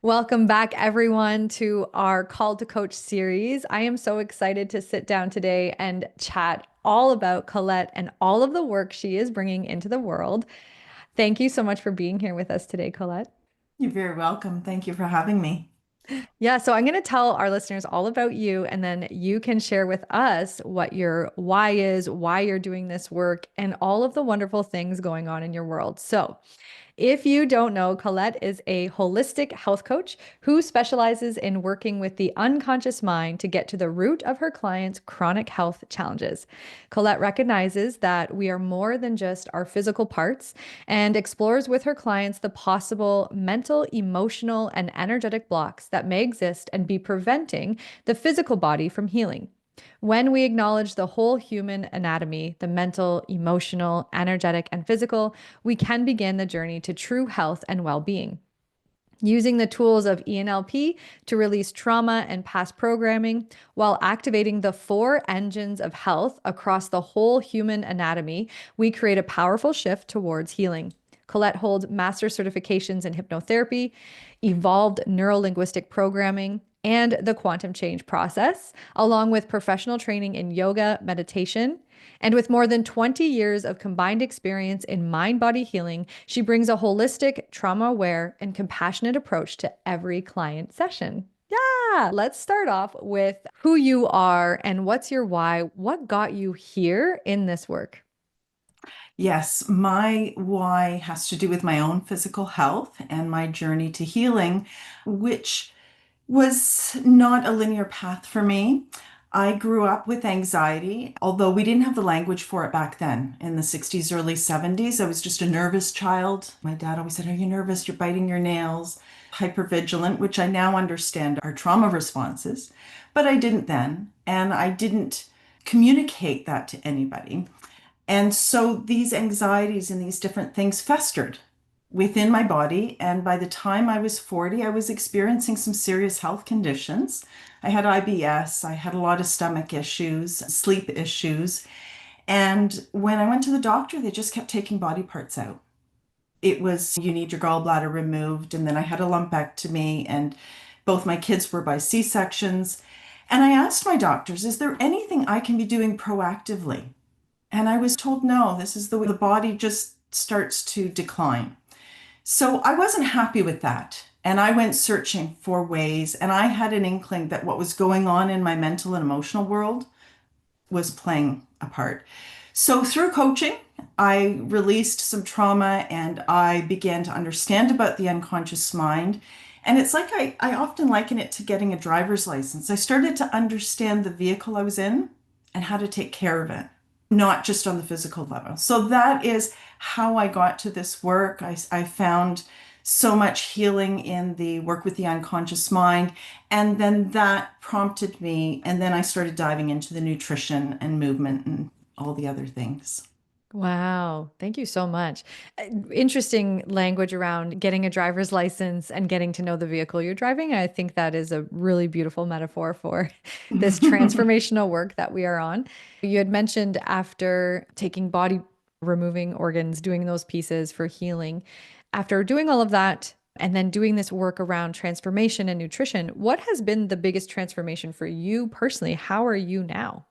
Welcome back, everyone, to our Call to Coach series. I am so excited to sit down today and chat all about Colette and all of the work she is bringing into the world. Thank you so much for being here with us today, Colette. You're very welcome. Thank you for having me. Yeah, so I'm going to tell our listeners all about you, and then you can share with us what your why is, why you're doing this work, and all of the wonderful things going on in your world. So, if you don't know, Colette is a holistic health coach who specializes in working with the unconscious mind to get to the root of her clients' chronic health challenges. Colette recognizes that we are more than just our physical parts and explores with her clients the possible mental, emotional, and energetic blocks that may exist and be preventing the physical body from healing. When we acknowledge the whole human anatomy, the mental, emotional, energetic, and physical, we can begin the journey to true health and well being. Using the tools of ENLP to release trauma and past programming while activating the four engines of health across the whole human anatomy, we create a powerful shift towards healing. Colette holds master certifications in hypnotherapy, evolved neurolinguistic programming, and the quantum change process, along with professional training in yoga, meditation. And with more than 20 years of combined experience in mind body healing, she brings a holistic, trauma aware, and compassionate approach to every client session. Yeah, let's start off with who you are and what's your why. What got you here in this work? Yes, my why has to do with my own physical health and my journey to healing, which was not a linear path for me. I grew up with anxiety, although we didn't have the language for it back then in the 60s, early 70s. I was just a nervous child. My dad always said, "Are you nervous? You're biting your nails." Hypervigilant, which I now understand are trauma responses, but I didn't then. And I didn't communicate that to anybody. And so these anxieties and these different things festered within my body. And by the time I was 40, I was experiencing some serious health conditions. I had IBS, I had a lot of stomach issues, sleep issues. And when I went to the doctor, they just kept taking body parts out. It was, you need your gallbladder removed. And then I had a lumpectomy, and both my kids were by C-sections. And I asked my doctors, is there anything I can be doing proactively? And I was told, no, this is the way the body just starts to decline. So I wasn't happy with that. And I went searching for ways, and I had an inkling that what was going on in my mental and emotional world was playing a part. So through coaching, I released some trauma and I began to understand about the unconscious mind. And it's like I often liken it to getting a driver's license. I started to understand the vehicle I was in and how to take care of it, not just on the physical level. So that is how I got to this work. I found so much healing in the work with the unconscious mind. And then that prompted me. And then I started diving into the nutrition and movement and all the other things. Wow, thank you so much. Interesting language around getting a driver's license and getting to know the vehicle you're driving. I think that is a really beautiful metaphor for this transformational work that we are on. You had mentioned after taking body, removing organs, doing those pieces for healing. After doing all of that, and then doing this work around transformation and nutrition, what has been the biggest transformation for you personally? How are you now?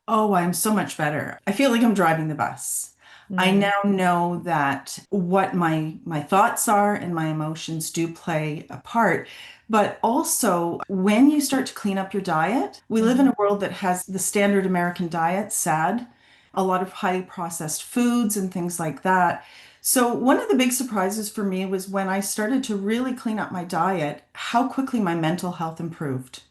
Oh, I'm so much better. I feel like I'm driving the bus. I Mm, now know that what my thoughts are and my emotions do play a part. But also, when you start to clean up your diet, we live in mhm. a world that has the standard American diet, sad, a lot of highly processed foods and things like that. So, one of the big surprises for me was when I started to really clean up my diet, how quickly my mental health improved.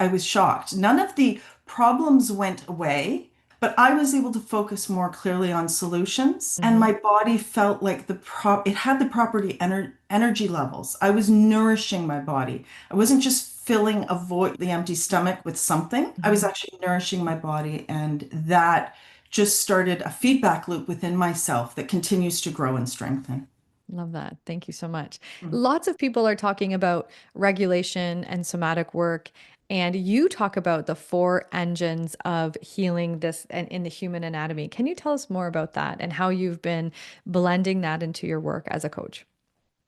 I was shocked. None of the problems went away, but I was able to focus more clearly on solutions, and Mhm. my body felt like it had the property energy levels. I was nourishing my body. I wasn't just filling a void, the empty stomach with something. I was Mhm. actually nourishing my body, and that just started a feedback loop within myself that continues to grow and strengthen. Love that. Thank you so much. Lots of people are talking about regulation and somatic work, and you talk about the four engines of healing this and in the human anatomy. Can you tell us more about that and how you've been blending that into your work as a coach?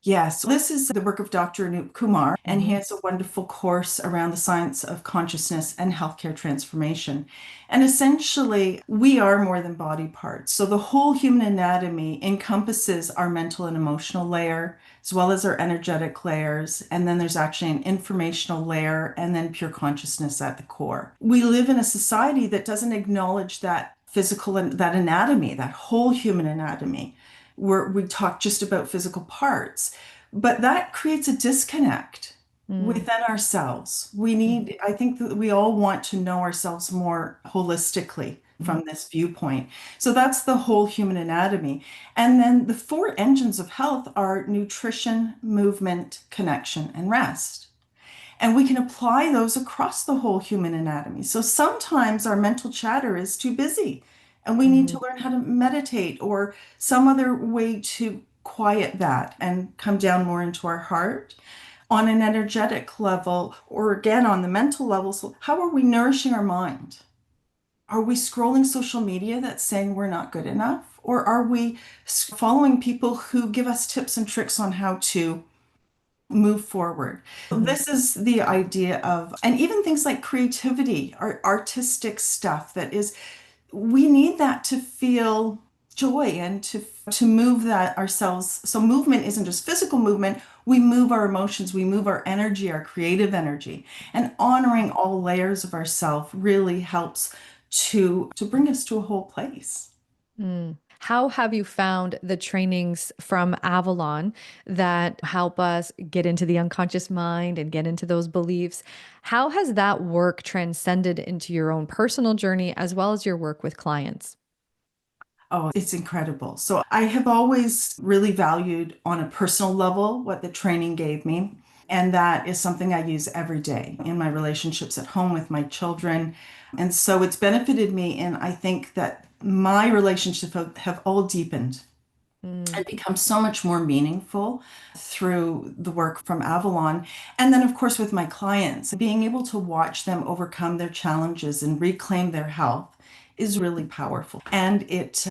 Yes, this is the work of Dr. Anup Kumar, and he Hmm. has a wonderful course around the science of consciousness and healthcare transformation. And essentially, we are more than body parts. So the whole human anatomy encompasses our mental and emotional layer, as well as our energetic layers. And then there's actually an informational layer, and then pure consciousness at the core. We live in a society that doesn't acknowledge that physical and that anatomy, that whole human anatomy where we talk just about physical parts, but that creates a disconnect Mm. within ourselves. Mhm. I think that we all want to know ourselves more holistically from this viewpoint. So that's the whole human anatomy. And then the four engines of health are nutrition, movement, connection, and rest. And we can apply those across the whole human anatomy. So sometimes our mental chatter is too busy and we need to Mhm. learn how to meditate or some other way to quiet that and come down more into our heart on an energetic level or again on the mental level. So, how are we nourishing our mind? Are we scrolling social media that's saying we're not good enough? Or are we following people who give us tips and tricks on how to move forward? Mhm. This is the idea of, and even things like creativity or artistic stuff that is, we need that to feel joy and to move that ourselves. So movement isn't just physical movement. We move our emotions, we move our energy, our creative energy, and honoring all layers of ourself really helps to bring us to a whole place. Mm. How have you found the trainings from Avalon that help us get into the unconscious mind and get into those beliefs? How has that work transcended into your own personal journey as well as your work with clients? Oh, it's incredible. So I have always really valued on a personal level what the training gave me. And that is something I use every day in my relationships at home with my children. And so it's benefited me. And I think that my relationships have all deepened Mm. and become so much more meaningful through the work from Avalon. And then, of course, with my clients, being able to watch them overcome their challenges and reclaim their health is really powerful. And it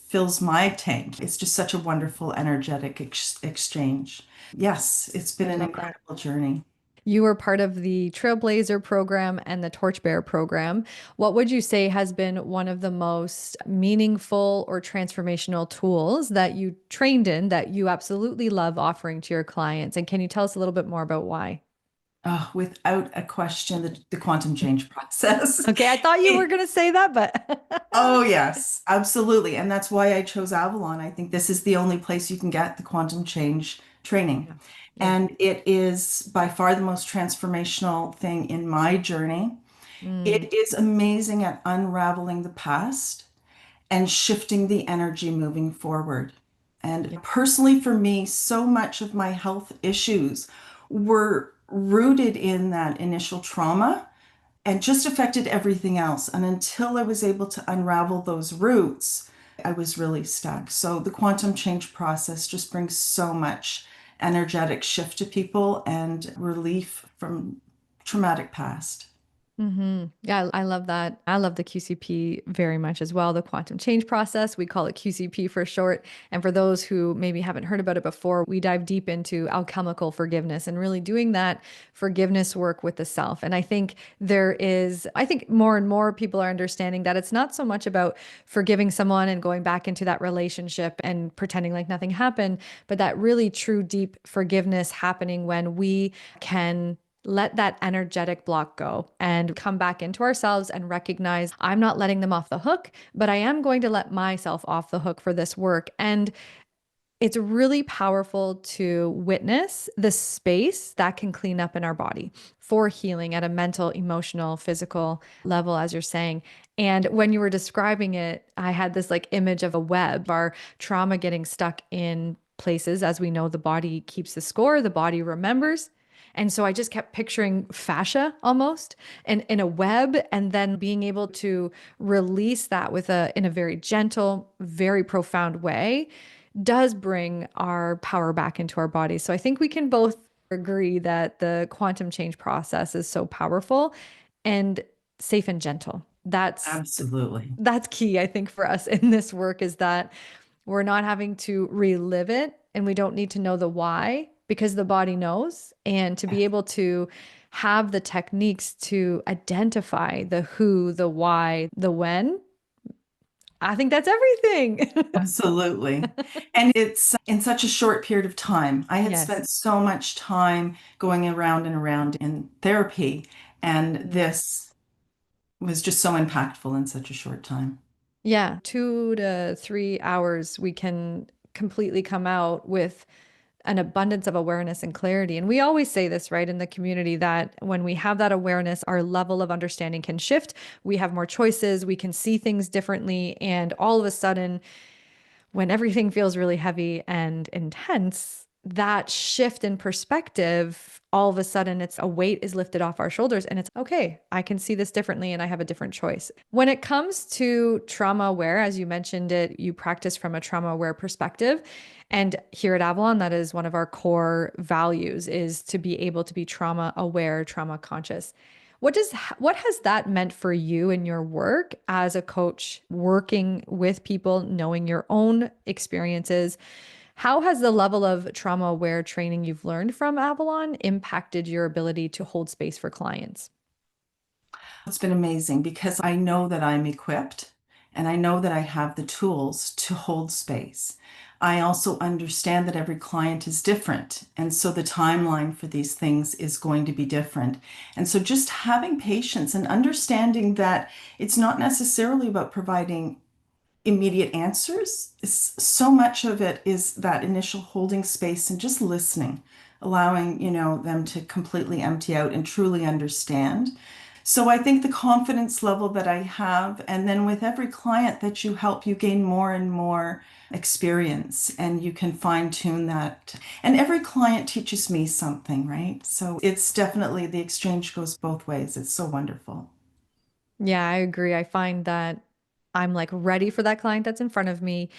fills my tank. It's just such a wonderful, energetic exchange. Yes, it's been I an love that. incredible journey. You were part of the Trailblazer program and the Torchbearer program. What would you say has been one of the most meaningful or transformational tools that you trained in that you absolutely love offering to your clients? And can you tell us a little bit more about why? Oh, without a question, the quantum change process. Okay, I thought you were going to say that, but Oh, yes, absolutely. And that's why I chose Avalon. I think this is the only place you can get the quantum change training. yeah. Yeah. And it is by far the most transformational thing in my journey. Mm, It is amazing at unraveling the past and shifting the energy moving forward. And yeah. personally, for me, so much of my health issues were rooted in that initial trauma and just affected everything else. And until I was able to unravel those roots, I was really stuck. So the quantum change process just brings so much energetic shift to people and relief from traumatic past. Yeah, I love that. I love the QCP very much as well, the quantum change process. We call it QCP for short. And for those who maybe haven't heard about it before, we dive deep into alchemical forgiveness and really doing that forgiveness work with the self. And I think more and more people are understanding that it's not so much about forgiving someone and going back into that relationship and pretending like nothing happened, but that really true deep forgiveness happening when we can let that energetic block go and come back into ourselves and recognize I'm not letting them off the hook, but I am going to let myself off the hook for this work. And it's really powerful to witness the space that can clean up in our body for healing at a mental, emotional, physical level, as you're saying. And when you were describing it, I had this like image of a web, our trauma getting stuck in places. As we know, the body keeps the score, the body remembers. And so I just kept picturing fascia almost and in a web, and then being able to release that in a very gentle, very profound way does bring our power back into our bodies. So I think we can both agree that the quantum change process is so powerful and safe and gentle. Absolutely. That's key, I think, for us in this work is that We're not having to relive it, and we don't need to know the why because the body knows. And to be Yes, able to have the techniques to identify the who, the why, the when, I think that's everything. absolutely. And it's in such a short period of time. I had Yes. spent so much time going around and around in therapy, and Mm. this was just so impactful in such a short time. Yeah, 2 to 3 hours, we can completely come out with an abundance of awareness and clarity. And we always say this, right, in the community that when we have that awareness, our level of understanding can shift. We have more choices, we can see things differently. And all of a sudden, when everything feels really heavy and intense, that shift in perspective, all of a sudden it's a weight is lifted off our shoulders and it's okay, I can see this differently and I have a different choice. When it comes to trauma aware, as you mentioned it, you practice from a trauma aware perspective. And here at Avalon, that is one of our core values is to be able to be trauma aware, trauma conscious. What has that meant for you in your work as a coach, working with people, knowing your own experiences? How has the level of trauma aware training you've learned from Avalon impacted your ability to hold space for clients? It's been amazing because I know that I'm equipped and I know that I have the tools to hold space. I also understand that every client is different. And so the timeline for these things is going to be different. And so just having patience and understanding that it's not necessarily about providing immediate answers. So much of it is that initial holding space and just listening, allowing, them to completely empty out and truly understand. So I think the confidence level that I have, and then with every client that you help, you gain more and more experience and you can fine tune that. And every client teaches me something, right? So it's definitely the exchange goes both ways. It's so wonderful. Yeah, I agree. I find that I'm like ready for that client that's in front of me.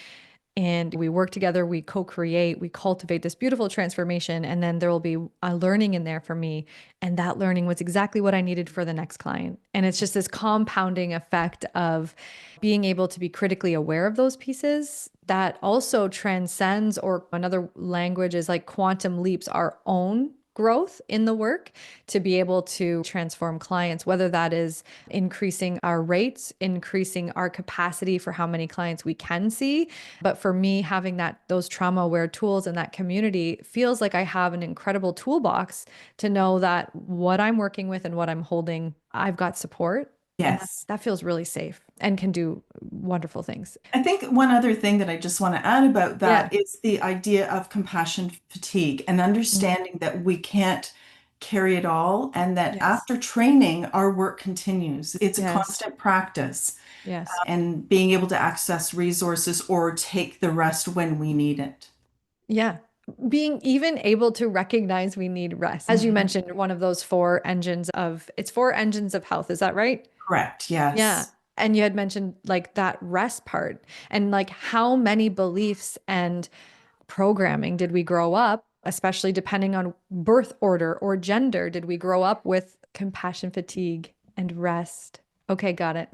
And we work together, we co-create, we cultivate this beautiful transformation. And then there will be a learning in there for me. And that learning was exactly what I needed for the next client. And it's just this compounding effect of being able to be critically aware of those pieces that also transcends, or another language is like quantum leaps our own growth in the work to be able to transform clients, whether that is increasing our rates, increasing our capacity for how many clients we can see. But for me, having those trauma aware tools and that community feels like I have an incredible toolbox to know that what I'm working with and what I'm holding, I've got support. And Yes. that feels really safe and can do wonderful things. I think one other thing that I just want to add about Yeah. that is the idea of compassion fatigue and Mm. understanding that we can't carry it all and that Yes. after training, our work continues. It's a Yes. constant practice Yes. and being able to access resources or take the rest when we need it. Yeah. Being even able to recognize we need rest. As you Mhm. mentioned, one of those it's 4 engines of health. Is that right? Correct. Yeah. Yes. And you had mentioned like that rest part and like how many beliefs and programming did we grow up, especially depending on birth order or gender, did we grow up with compassion fatigue and rest? Okay, got it.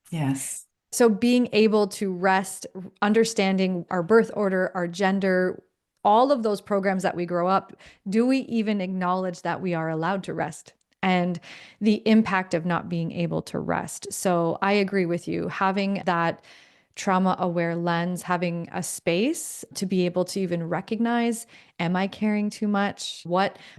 Yes. So being able to rest, understanding our birth order, our gender, all of those programs that we grow up, do we even acknowledge that we are allowed to rest? And the impact of not being able to rest. So I agree with you. Having that trauma aware lens, having a space to be able to even recognize, am I caring too much?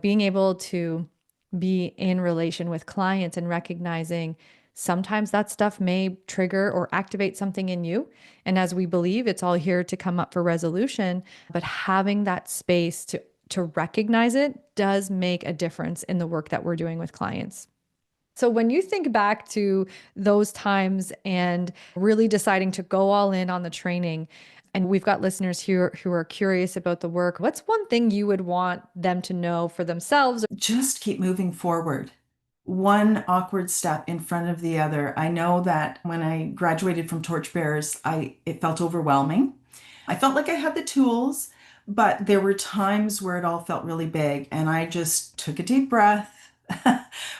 Being able to be in relation with clients and recognizing sometimes that stuff may trigger or activate something in you. And as we believe, it's all here to come up for resolution, but having that space to recognize it does make a difference in the work that we're doing with clients. So when you think back to those times and really deciding to go all in on the training, and we've got listeners here who are curious about the work, what's one thing you would want them to know for themselves? Just keep moving forward. One awkward step in front of the other. I know that when I graduated from Torchbearers, it felt overwhelming. I felt like I had the tools, but there were times where it all felt really big, and I just took a deep breath,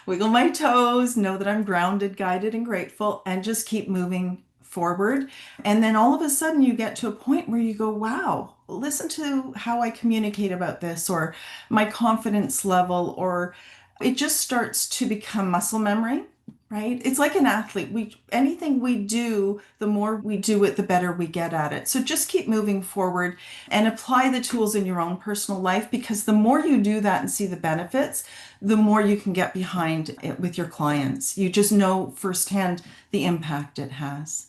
wiggle my toes, know that I'm grounded, guided, and grateful, and just keep moving forward. And then all of a sudden you get to a point where you go, wow, listen to how I communicate about this, or my confidence level, or it just starts to become muscle memory. Right? It's like an athlete. Anything we do, the more we do it, the better we get at it. So just keep moving forward and apply the tools in your own personal life, because the more you do that and see the benefits, the more you can get behind it with your clients. You just know firsthand the impact it has.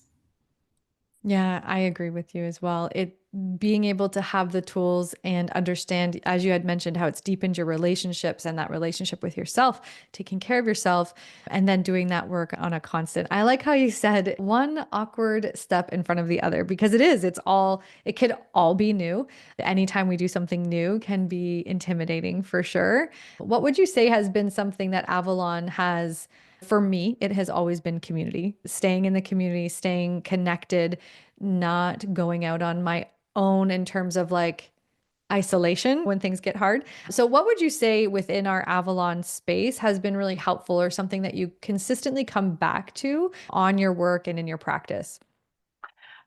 Yeah, I agree with you as well. It being able to have the tools and understand, as you had mentioned, how it's deepened your relationships and that relationship with yourself, taking care of yourself, and then doing that work on a constant. I like how you said one awkward step in front of the other, because it could all be new. Anytime we do something new can be intimidating for sure. What would you say has been something that Avalon has? For me, it has always been community, staying in the community, staying connected, not going out on my own in terms of like isolation when things get hard. So, what would you say within our Avalon space has been really helpful or something that you consistently come back to on your work and in your practice?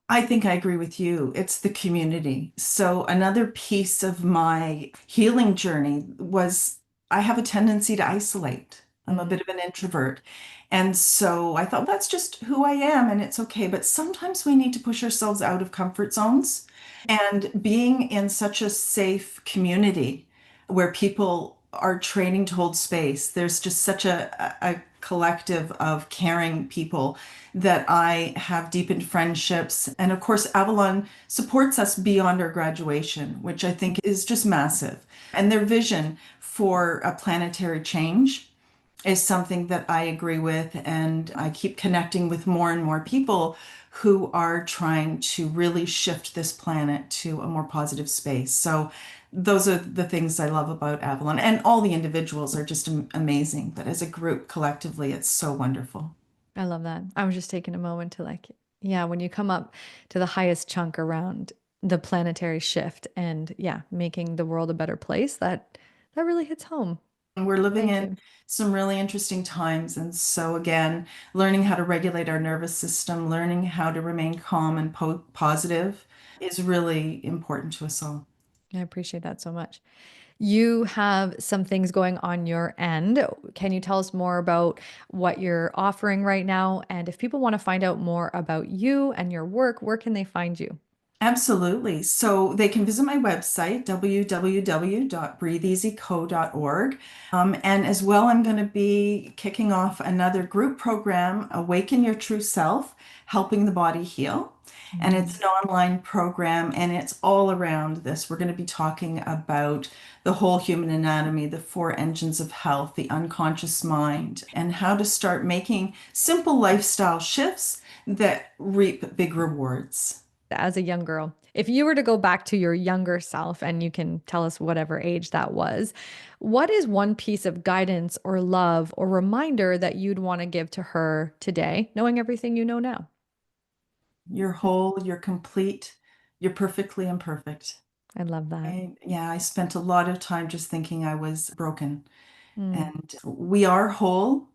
I think I agree with you. It's the community. So, another piece of my healing journey was I have a tendency to isolate. I'm a Mm, bit of an introvert. And so I thought that's just who I am and it's okay. But sometimes we need to push ourselves out of comfort zones. And being in such a safe community where people are training to hold space, there's just such a collective of caring people that I have deepened friendships. And of course, Avalon supports us beyond our graduation, which I think is just massive. And their vision for a planetary change is something that I agree with. And I keep connecting with more and more people who are trying to really shift this planet to a more positive space. So those are the things I love about Avalon. And all the individuals are just amazing. But as a group, collectively, it's so wonderful. I love that. I was just taking a moment to like, yeah, when you come up to the highest chunk around the planetary shift and yeah, making the world a better place, that really hits home. And we're living Thank in you. some really interesting times. And so, again, learning how to regulate our nervous system, learning how to remain calm and positive is really important to us all. I appreciate that so much. You have some things going on your end. Can you tell us more about what you're offering right now? And if people want to find out more about you and your work, where can they find you? Absolutely. So they can visit my website, www.breatheeasyco.org. And as well, I'm going to be kicking off another group program, Awaken Your True Self, Helping the Body Heal. And it's Mm. an online program and it's all around this. We're going to be talking about the whole human anatomy, the four engines of health, the unconscious mind, and how to start making simple lifestyle shifts that reap big rewards. As a young girl, if you were to go back to your younger self, and you can tell us whatever age that was, what is one piece of guidance or love or reminder that you'd want to give to her today, knowing everything you know now? You're whole, you're complete, you're perfectly imperfect. I love that. Yeah, I spent a lot of time just thinking I was broken. Mm. And we are whole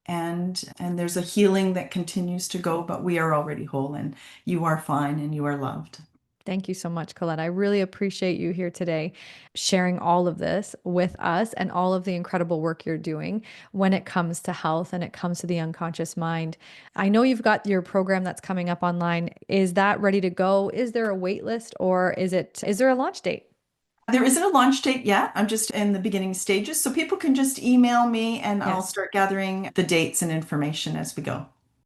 and there's a healing that continues to go, but we are already whole and you are fine and you are loved. Thank you so much, Colette. I really appreciate you here today sharing all of this with us and all of the incredible work you're doing when it comes to health and it comes to the unconscious mind. I know you've got your program that's coming up online. Is that ready to go? Is there a wait list or is there a launch date? There isn't a launch date yet. I'm just in the beginning stages, so people can just email me and I'll Yes. start gathering the dates and information as we go.